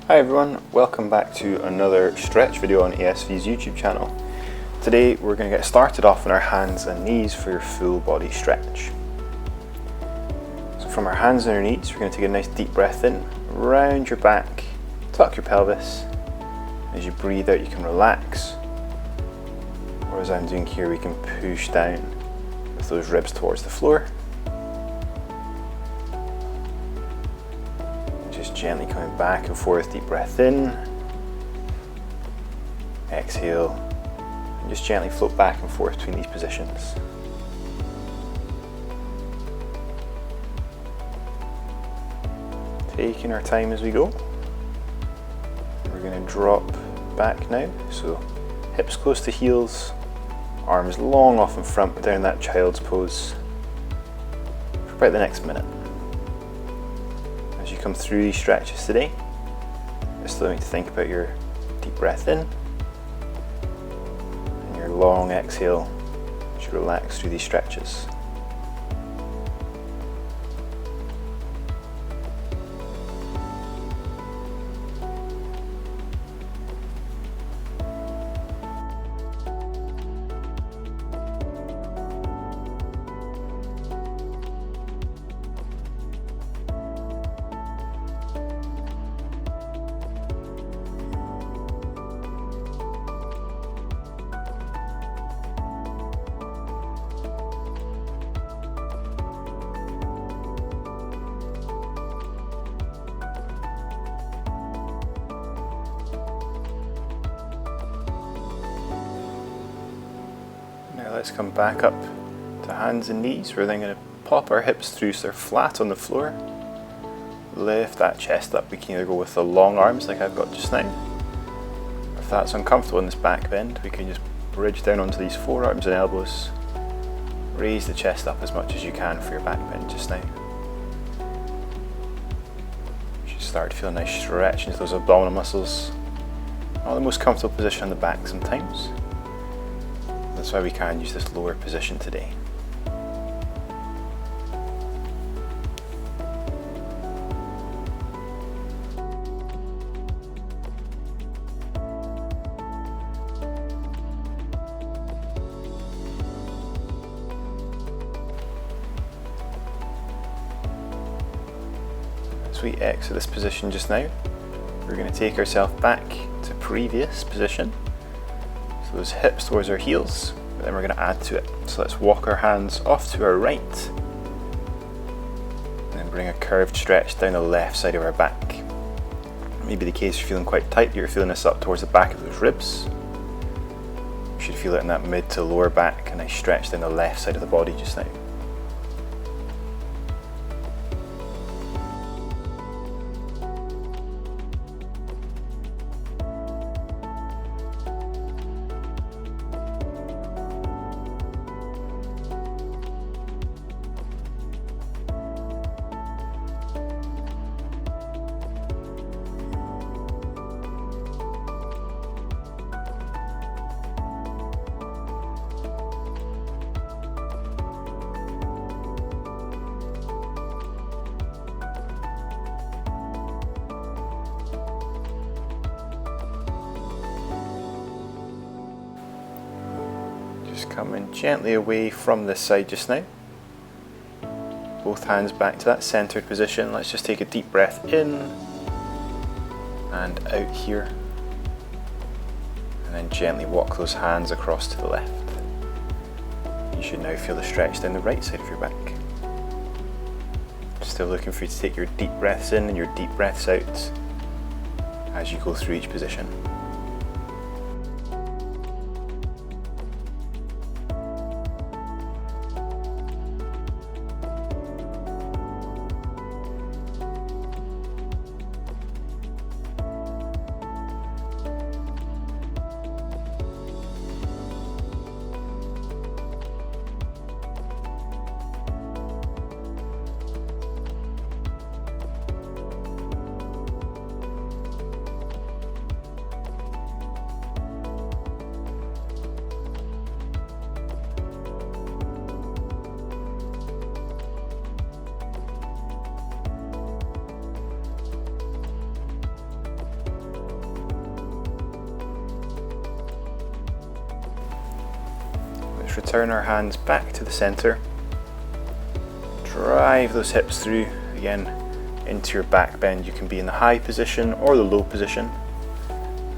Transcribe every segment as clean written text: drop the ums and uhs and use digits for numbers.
Hi everyone, welcome back to another stretch video on ASV's YouTube channel. Today we're going to get started off on our hands and knees for your full body stretch. So from our hands and our knees, we're going to take a nice deep breath in, round your back, tuck your pelvis. As you breathe out, you can relax, or as I'm doing here, we can push down with those ribs towards the floor. Just gently coming back and forth, deep breath in, exhale, and just gently float back and forth between these positions. Taking our time as we go. We're going to drop back now, so hips close to heels, arms long off in front down that child's pose for about the next minute. As you come through these stretches today, just allow me to think about your deep breath in and your long exhale as you relax through these stretches. Now let's come back up to hands and knees. We're then going to pop our hips through so they're flat on the floor. Lift that chest up. We can either go with the long arms like I've got just now. If that's uncomfortable in this back bend, we can just bridge down onto these forearms and elbows. Raise the chest up as much as you can for your back bend just now. You should start to feel a nice stretch into those abdominal muscles. Not the most comfortable position on the back sometimes. That's why we can use this lower position today. As we exit this position just now, we're going to take ourselves back to previous position. So those hips towards our heels, but then we're going to add to it. So let's walk our hands off to our right, and then bring a curved stretch down the left side of our back. Maybe the case you're feeling quite tight, you're feeling this up towards the back of those ribs. You should feel it in that mid to lower back, a nice stretch down the left side of the body just now. Just coming gently away from this side just now. Both hands back to that centered position. Let's just take a deep breath in and out here. And then gently walk those hands across to the left. You should now feel the stretch down the right side of your back. Still looking for you to take your deep breaths in and your deep breaths out as you go through each position. return our hands back to the center. Drive those hips through, again, into your back bend. You can be in the high position or the low position.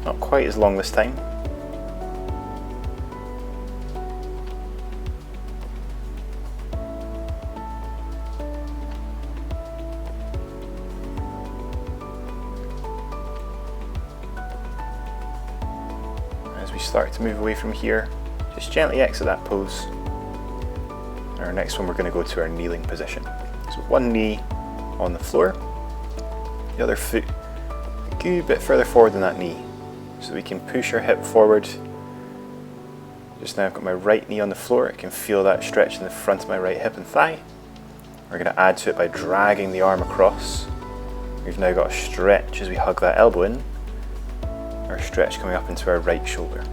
Not quite as long this time. As we start to move away from here, just gently exit that pose. Our next one, we're going to go to our kneeling position. So one knee on the floor, the other foot a good bit further forward than that knee, so we can push our hip forward. Just now I've got my right knee on the floor. I can feel that stretch in the front of my right hip and thigh. We're going to add to it by dragging the arm across. We've now got a stretch as we hug that elbow in, our stretch coming up into our right shoulder.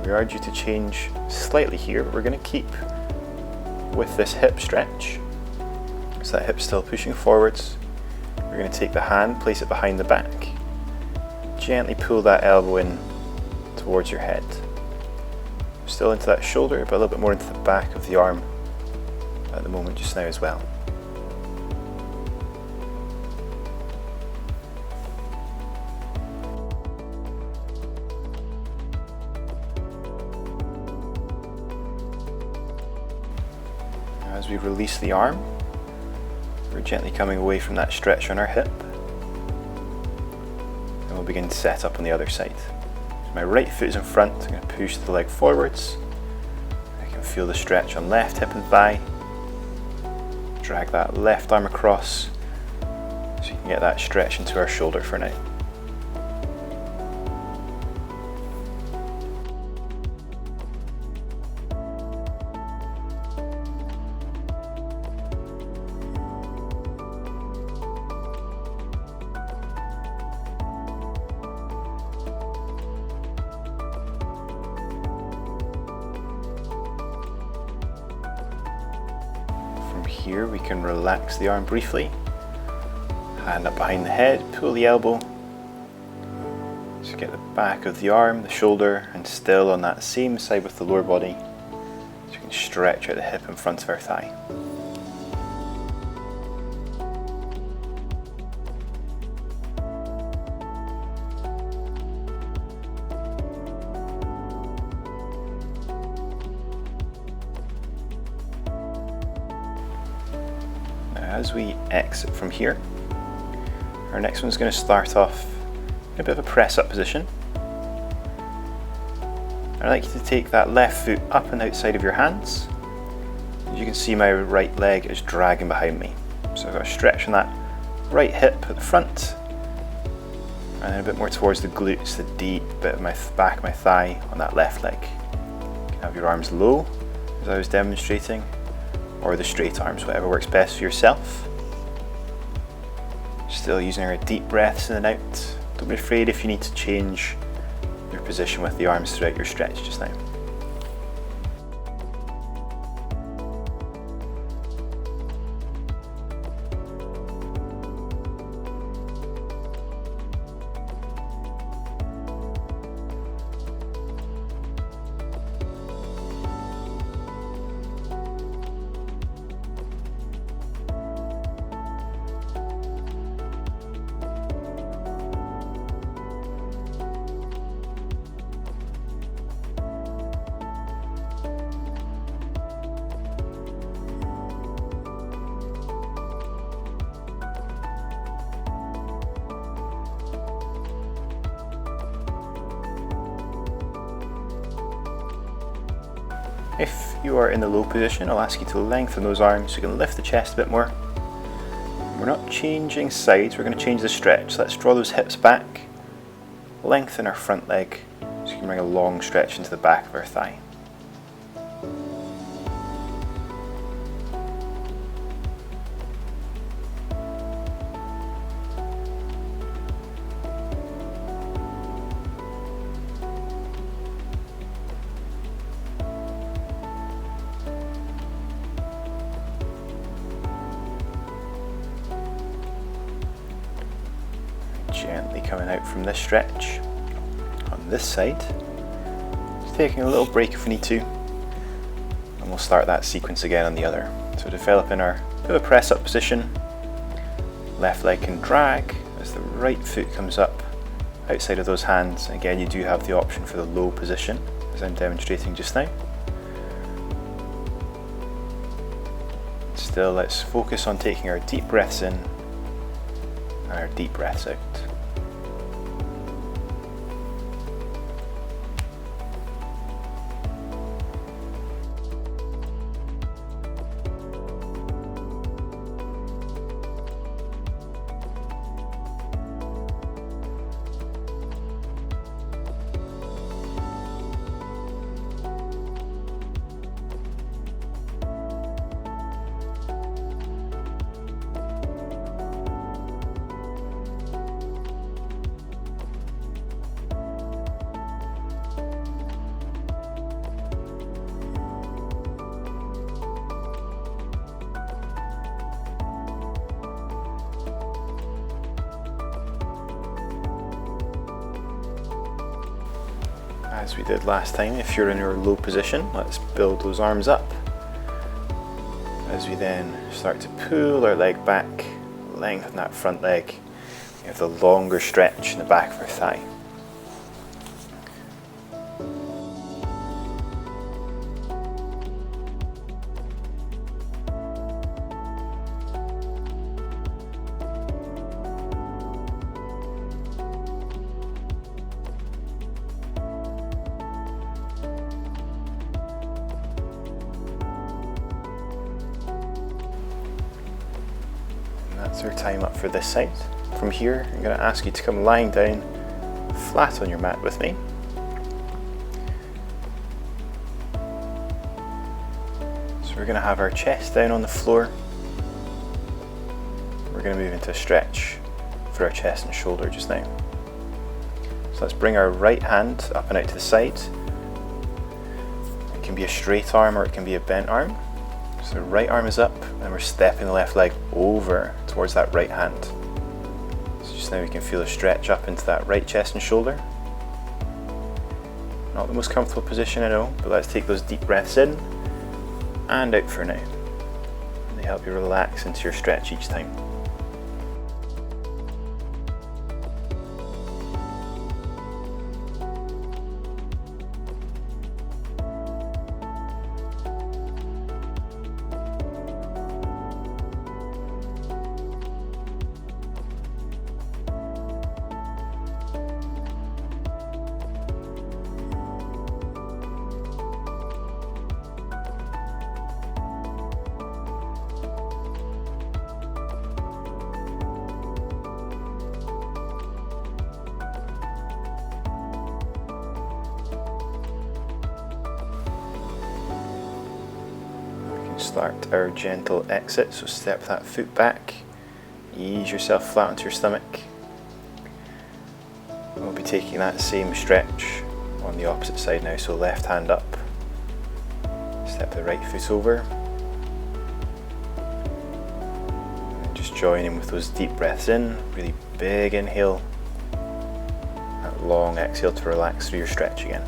We are due to change slightly here, but we're going to keep with this hip stretch. So that hip's still pushing forwards. We're going to take the hand, place it behind the back, gently pull that elbow in towards your head. Still into that shoulder, but a little bit more into the back of the arm at the moment just now as well. As we release the arm, we're gently coming away from that stretch on our hip, and we'll begin to set up on the other side. So my right foot is in front, I'm going to push the leg forwards. I can feel the stretch on left hip and thigh. Drag that left arm across so you can get that stretch into our shoulder for now. Here we can relax the arm briefly, hand up behind the head, pull the elbow, so get the back of the arm, the shoulder, and still on that same side with the lower body, so you can stretch out the hip in front of our thigh. As we exit from here, our next one's going to start off in a bit of a press up position. I'd like you to take that left foot up and outside of your hands. As you can see, my right leg is dragging behind me. So I've got a stretch on that right hip at the front, and then a bit more towards the glutes, the deep bit of my back of my thigh on that left leg. You can have your arms low, as I was demonstrating, or the straight arms, whatever works best for yourself. Still using our deep breaths in and out. Don't be afraid if you need to change your position with the arms throughout your stretch just now. If you are in the low position, I'll ask you to lengthen those arms so you can lift the chest a bit more. We're not changing sides, we're going to change the stretch. So let's draw those hips back, lengthen our front leg so you can bring a long stretch into the back of our thigh. gently coming out from this stretch on this side. Just taking a little break if we need to, and we'll start that sequence again on the other. So developing our bit of a press up position, left leg can drag as the right foot comes up outside of those hands. Again, you do have the option for the low position as I'm demonstrating just now. Still, let's focus on taking our deep breaths in and our deep breaths out. As we did last time, if you're in your low position, let's build those arms up. As we then start to pull our leg back, lengthen that front leg, we have the longer stretch in the back of our thigh. That's our time up for this side. From here, I'm going to ask you to come lying down flat on your mat with me. So we're going to have our chest down on the floor. We're going to move into a stretch for our chest and shoulder just now. So let's bring our right hand up and out to the side. It can be a straight arm or it can be a bent arm. So the right arm is up and we're stepping the left leg over towards that right hand. So just now we can feel a stretch up into that right chest and shoulder. Not the most comfortable position, I know, but let's take those deep breaths in and out for now. They help you relax into your stretch each time. Start our gentle exit, so step that foot back, ease yourself flat onto your stomach. We'll be taking that same stretch on the opposite side now, so left hand up, step the right foot over, and just join in with those deep breaths in, really big inhale, that long exhale to relax through your stretch again.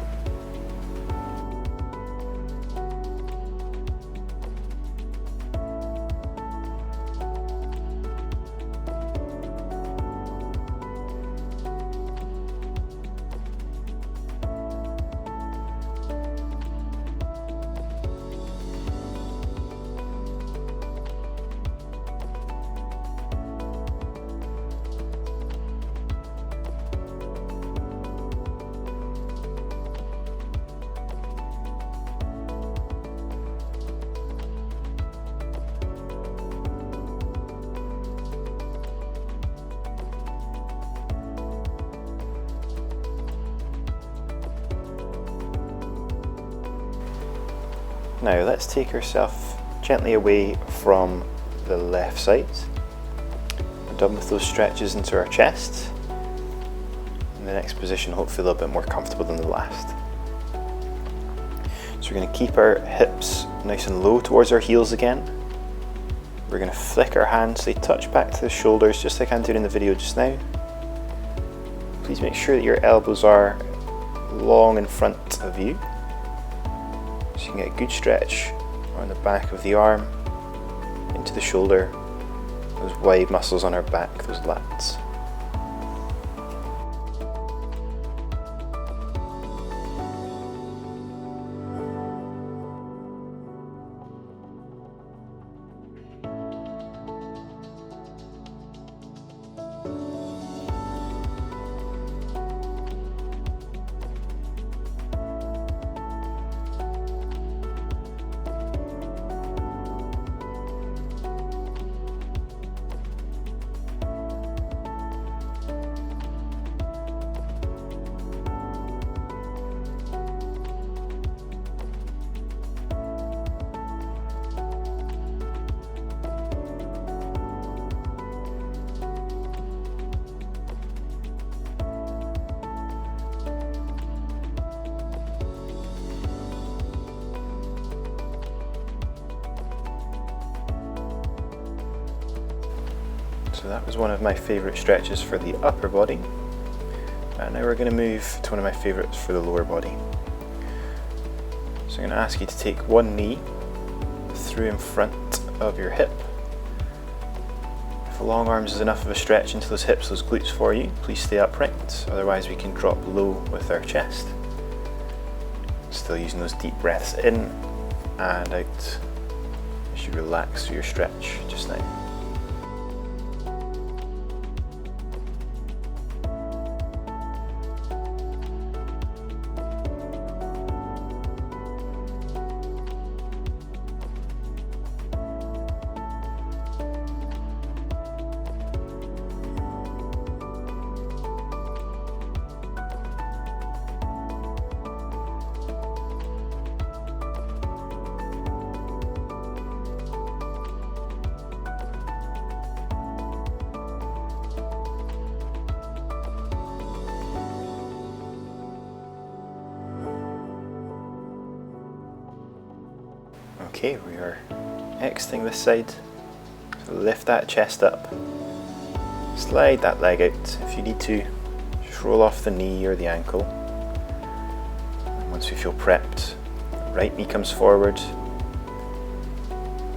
Now let's take ourselves gently away from the left side. We're done with those stretches into our chest. In the next position, hopefully a little bit more comfortable than the last. So we're going to keep our hips nice and low towards our heels again. We're going to flick our hands so they touch back to the shoulders just like I'm doing in the video just now. please make sure that your elbows are long in front of you, so you can get a good stretch on the back of the arm, into the shoulder, those wide muscles on our back, those lats. So that was one of my favourite stretches for the upper body, and now we're going to move to one of my favourites for the lower body. So I'm going to ask you to take one knee through in front of your hip. If the long arms is enough of a stretch into those hips, those glutes for you, please stay upright, otherwise we can drop low with our chest. Still using those deep breaths in and out as you relax through your stretch just now. Okay, we are exiting this side, so lift that chest up, slide that leg out. If you need to, just roll off the knee or the ankle. And once we feel prepped, right knee comes forward.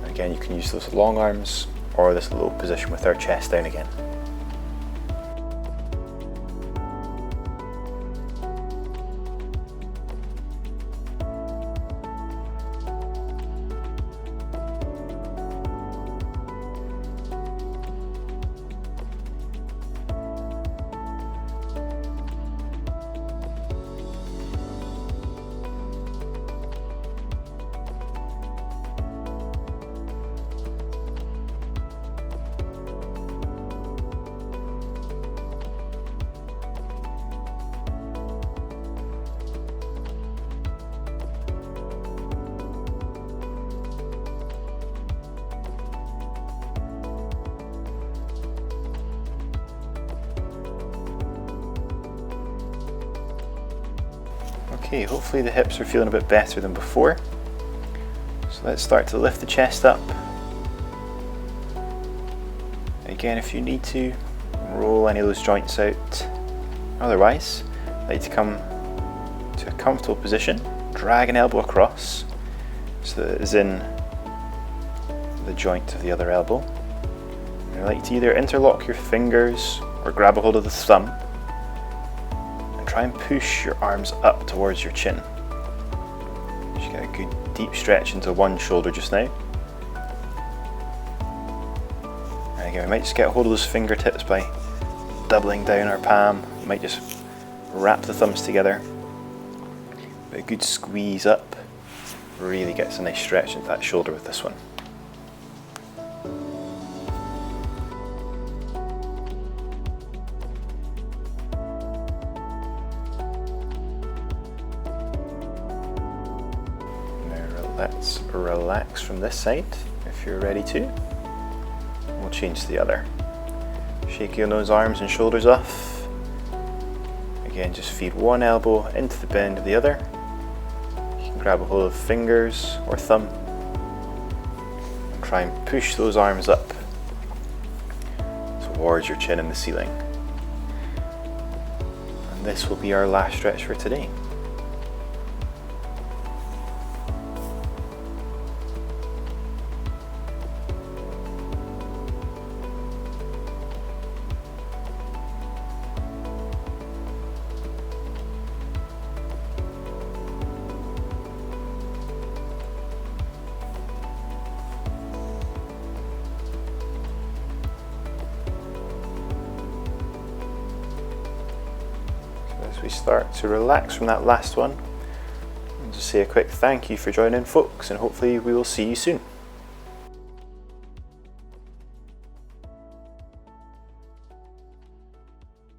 Again, you can use those long arms or this low position with our chest down again. Okay, hopefully the hips are feeling a bit better than before. So let's start to lift the chest up. Again, if you need to, roll any of those joints out. Otherwise, I'd like to come to a comfortable position, drag an elbow across so that it is in the joint of the other elbow. And I'd like to either interlock your fingers or grab a hold of the thumb. Try and push your arms up towards your chin. Just get a good deep stretch into one shoulder just now. And again, we might just get a hold of those fingertips by doubling down our palm. We might just wrap the thumbs together. But a good squeeze up really gets a nice stretch into that shoulder with this one. Let's relax from this side if you're ready to. We'll change to the other. Shaking those arms and shoulders off. Again, just feed one elbow into the bend of the other. You can grab a hold of fingers or thumb and try and push those arms up towards your chin and the ceiling. this will be our last stretch for today. As we start to relax from that last one, I'll just say a quick thank you for joining, folks, and hopefully we will see you soon.